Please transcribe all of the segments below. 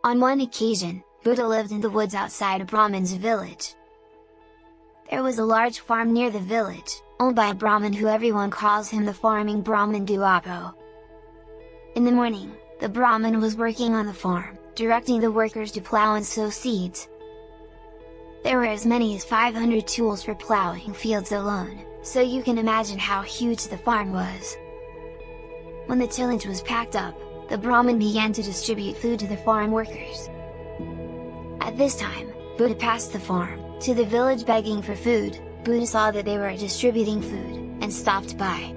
On one occasion, Buddha lived in the woods outside a Brahmin's village. There was a large farm near the village, owned by a Brahmin who everyone calls him the farming Brahmin Duapo. In the morning, the Brahmin was working on the farm, directing the workers to plow and sow seeds. There were as many as 500 tools for plowing fields alone, so you can imagine how huge the farm was. When the tillage was packed up, the Brahmin began to distribute food to the farm workers. At this time, Buddha passed the farm, to the village begging for food. Buddha saw that they were distributing food, and stopped by.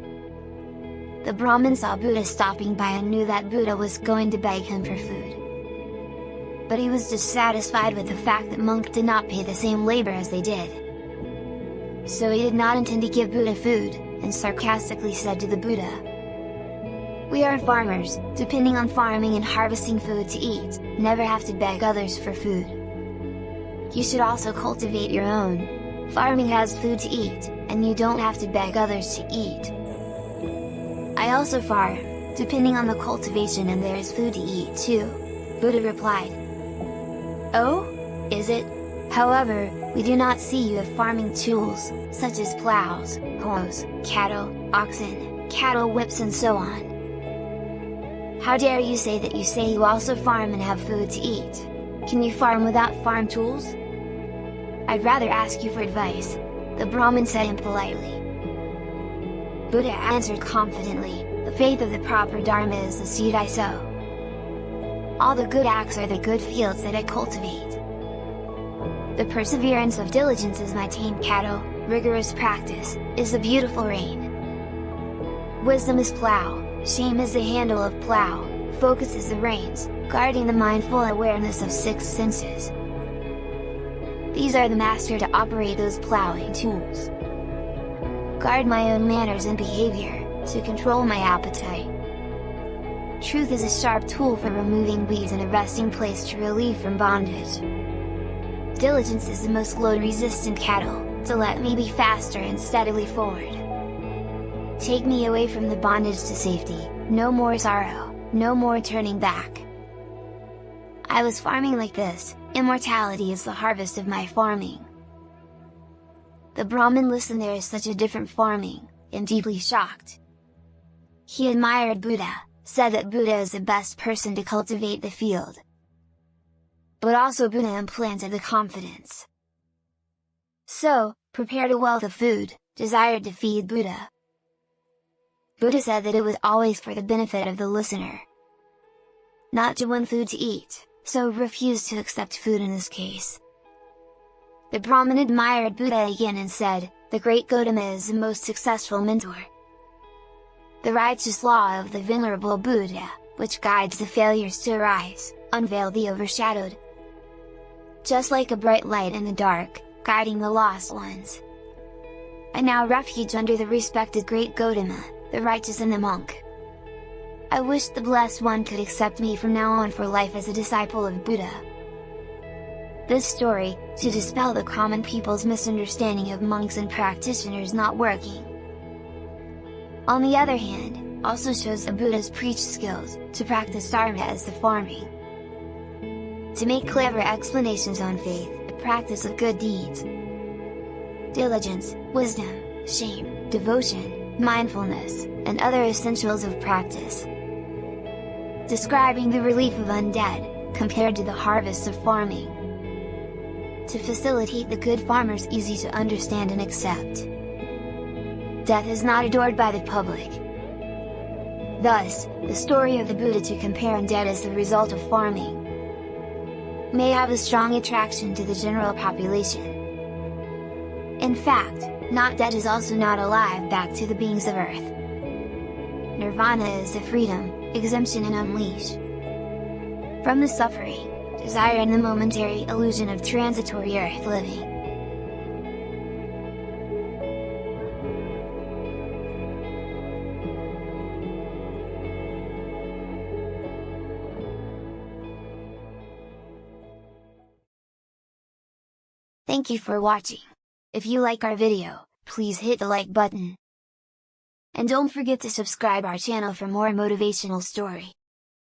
The Brahmin saw Buddha stopping by and knew that Buddha was going to beg him for food. But he was dissatisfied with the fact that monks did not pay the same labor as they did. So he did not intend to give Buddha food, and sarcastically said to the Buddha, "We are farmers, depending on farming and harvesting food to eat, never have to beg others for food. You should also cultivate your own. Farming has food to eat, and you don't have to beg others to eat. I also farm, depending on the cultivation, and there is food to eat too," Buddha replied. "Oh? Is it? However, we do not see you have farming tools, such as plows, hoes, cattle, oxen, cattle whips and so on. How dare you say that you say you also farm and have food to eat? Can you farm without farm tools? I'd rather ask you for advice," the Brahmin said impolitely. Buddha answered confidently, "The faith of the proper Dharma is the seed I sow. All the good acts are the good fields that I cultivate. The perseverance of diligence is my tame cattle, rigorous practice is the beautiful rain. Wisdom is plow, shame is the handle of plow, focus is the reins, guarding the mindful awareness of six senses. These are the master to operate those plowing tools. Guard my own manners and behavior, to control my appetite. Truth is a sharp tool for removing weeds and a resting place to relieve from bondage. Diligence is the most load-resistant cattle, to let me be faster and steadily forward. Take me away from the bondage to safety, no more sorrow, no more turning back. I was farming like this, immortality is the harvest of my farming." The Brahmin listened. There is such a different farming, and deeply shocked. He admired Buddha, said that Buddha is the best person to cultivate the field. But also Buddha implanted the confidence. So, prepared a wealth of food, desired to feed Buddha. Buddha said that it was always for the benefit of the listener, not to win food to eat, so refused to accept food in this case. The Brahmin admired Buddha again and said, "The great Gautama is the most successful mentor. The righteous law of the venerable Buddha, which guides the failures to arise, unveil the overshadowed. Just like a bright light in the dark, guiding the lost ones. I now refuge under the respected great Gautama, the righteous and the monk. I wish the Blessed One could accept me from now on for life as a disciple of Buddha." This story, to dispel the common people's misunderstanding of monks and practitioners not working. On the other hand, also shows the Buddha's preached skills, to practice Dharma as the farming. To make clever explanations on faith, the practice of good deeds, diligence, wisdom, shame, devotion, mindfulness, and other essentials of practice. Describing the relief of undead, compared to the harvests of farming. To facilitate the good farmers easy to understand and accept. Death is not adored by the public. Thus, the story of the Buddha to compare undead as the result of farming may have a strong attraction to the general population. In fact, not dead is also not alive back to the beings of earth. Nirvana is the freedom, exemption and unleash from the suffering, desire and the momentary illusion of transitory earth living. Thank you for watching. If you like our video, please hit the like button. And don't forget to subscribe our channel for more motivational story.